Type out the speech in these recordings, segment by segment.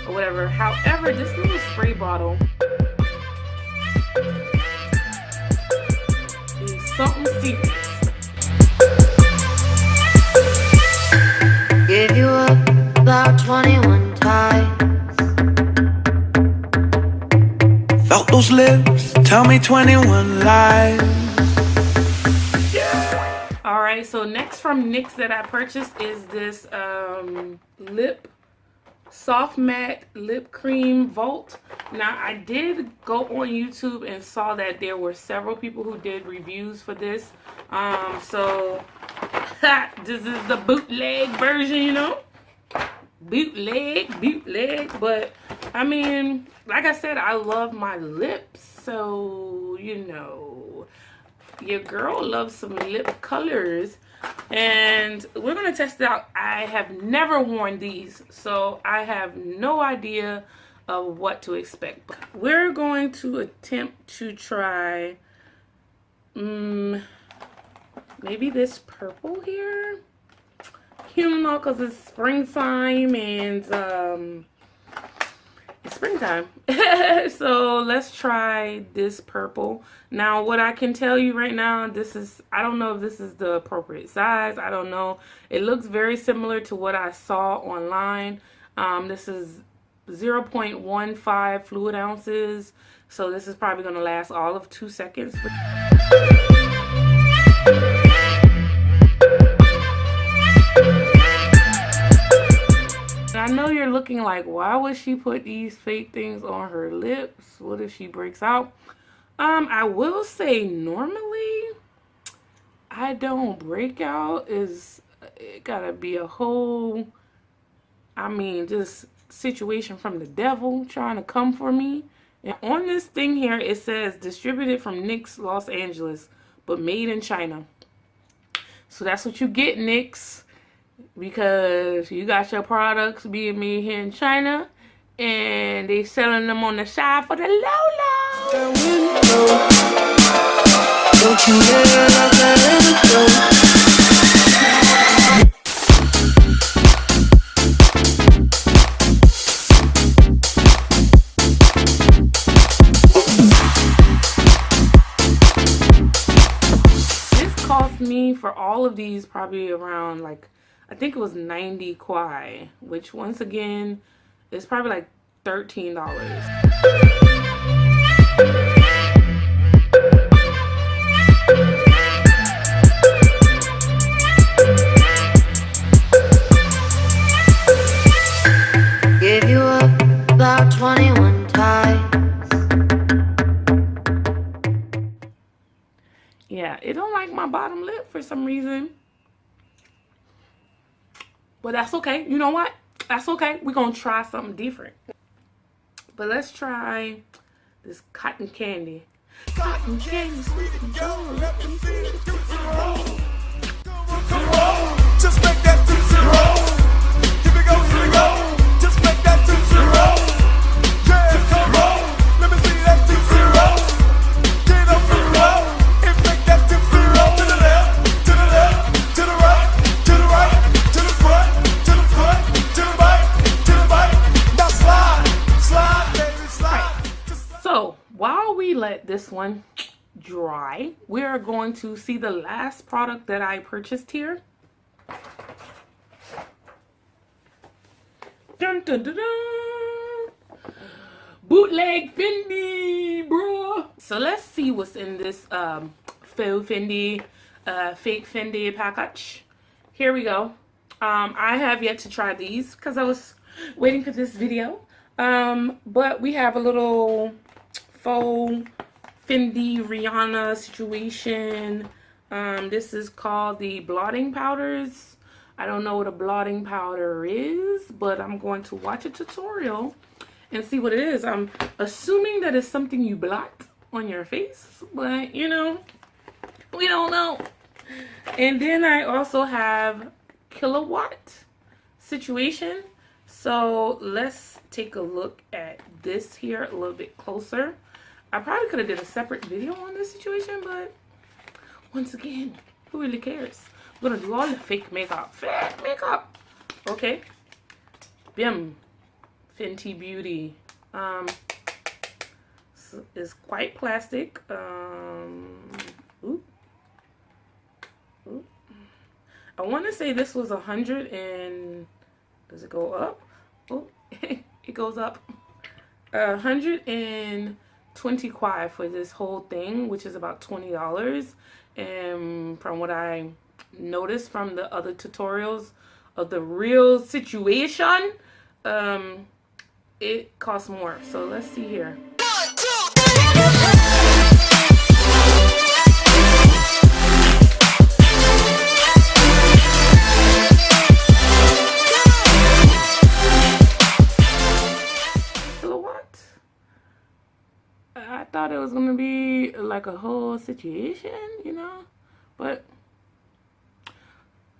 or whatever. However, this little spray bottle is something serious. Give you up about 21 times. Felt those lips, tell me 21 lies. All right, so next from NYX that I purchased is this soft matte lip cream Volt. Now I did go on YouTube and saw that there were several people who did reviews for this. So this is the bootleg version, you know, bootleg. But I mean, like I said, I love my lips, so you know, your girl loves some lip colors, and we're gonna test it out. I have never worn these, so I have no idea of what to expect. We're going to attempt to try maybe this purple here, you know, because it's springtime and it's springtime. So let's try this purple. Now what I can tell you right now, this is, I don't know if this is the appropriate size. I don't know. It looks very similar to what I saw online. This is 0.15 fluid ounces. So this is probably going to last all of 2 seconds. I know you're looking like, why would she put these fake things on her lips? What if she breaks out? I will say normally I don't break out. It gotta be a whole, I mean, just situation from the devil trying to come for me. And on this thing here, it says distributed from NYX Los Angeles, but made in China. So that's what you get, NYX. Because you got your products being made here in China, and they selling them on the side for the low. Don't you ever let that go? This cost me for all of these probably around, like, I think it was 90 kwai, which once again is probably like $13. Give you up about 21 times. Yeah, it don't like my bottom lip for some reason. But that's okay. You know what? That's okay. We're going to try something different. But let's try this cotton candy. Cotton candy, sweet and gold. Let me see the Dupes roll. Just make that Dupes roll. Here we go, here we go. Just make that Dupes roll. Yeah, come on. Let me see that Dupes roll. Get up and roll. And make that Dupes roll. To the left, to the left, to the right, to the right, to the front, to the front, to the right, to the right. Now slide, slide, baby, slide. So while we let this one dry, we are going to see the last product that I purchased here. Dun, dun, dun, dun. Bootleg Fendi, bro. So let's see what's in this faux Fendi, fake Fendi package. Here we go. I have yet to try these because I was waiting for this video. But we have a little faux Fendi Rihanna situation. This is called the blotting powders. I don't know what a blotting powder is, but I'm going to watch a tutorial and see what it is. I'm assuming that it's something you blot on your face, but you know, we don't know. And then I also have kilowatt situation. So let's take a look at this here a little bit closer. I probably could have did a separate video on this situation, but once again, who really cares? I'm gonna do all the fake makeup. Fake makeup. Okay. Bim. Fenty Beauty. It's quite plastic. Ooh. Ooh. I want to say this was 100 and does it go up? Oh, it goes up. 120 kwai for this whole thing, which is about $20. And from what I noticed from the other tutorials of the real situation, it costs more. So let's see here. I thought it was gonna be like a whole situation, you know, but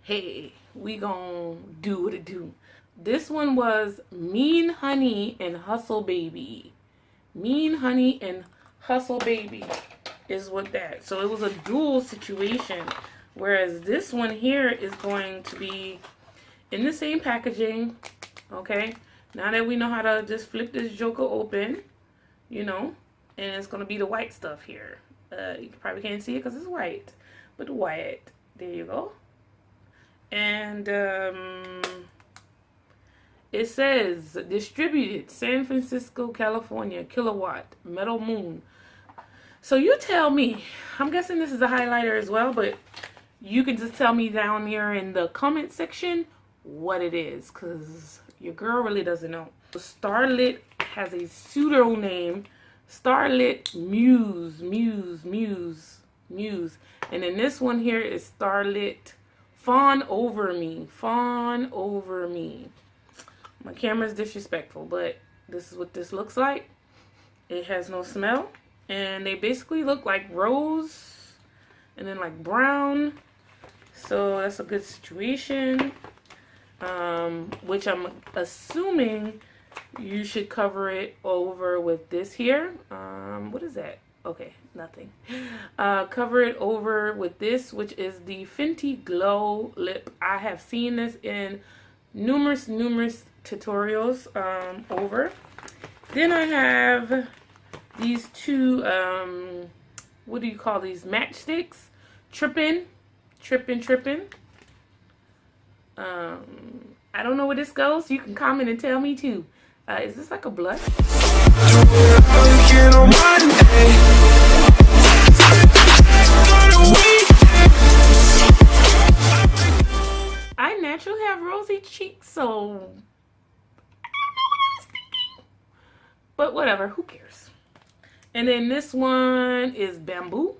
hey, we gonna do what it do. This one was Mean Honey and Hustle Baby. Mean Honey and Hustle Baby is what that. So it was a dual situation, whereas this one here is going to be in the same packaging. Okay, now that we know how to just flip this joker open, you know. And it's going to be the white stuff here. You probably can't see it because it's white. But white. There you go. And it says, distributed, San Francisco, California, Kilowatt, Metal Moon. So you tell me. I'm guessing this is a highlighter as well. But you can just tell me down here in the comment section what it is. Because your girl really doesn't know. Starlit has a pseudo name. Starlit Muse. And then this one here is Starlit Fawn Over Me. Fawn Over Me. My camera's disrespectful, but this is what this looks like. It has no smell. And they basically look like rose and then like brown. So that's a good situation. Which I'm assuming you should cover it over with this here. What is that? Okay, nothing. Cover it over with this, which is the Fenty Glow Lip. I have seen this in numerous tutorials over. Then I have these two, what do you call these? Matchsticks. Trippin'. I don't know where this goes. You can comment and tell me too. Is this like a blush? I naturally have rosy cheeks, so I don't know what I was thinking. But whatever, who cares? And then this one is bamboo.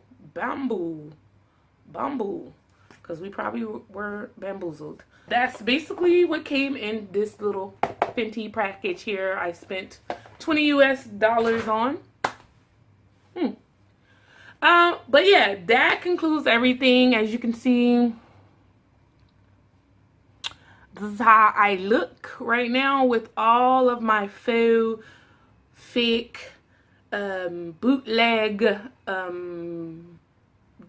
Because we probably were bamboozled. That's basically what came in this little Fenty package here. I spent $20 US on. But yeah, that concludes everything. As you can see, this is how I look right now with all of my faux, fake, bootleg,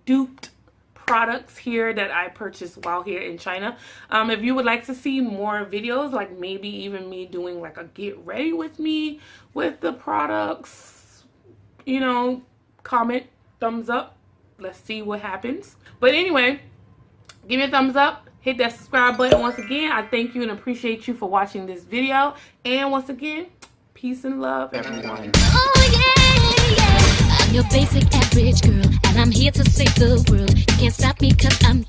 duped products here that I purchased while here in China. If you would like to see more videos, like maybe even me doing like a get ready with me with the products, you know, comment, thumbs up. Let's see what happens. But anyway, give me a thumbs up, hit that subscribe button. Once again, I thank you and appreciate you for watching this video. And once again, peace and love, everyone. Oh yeah, I'm your basic average girl, and I'm here to save the world. You can't stop me 'cause I'm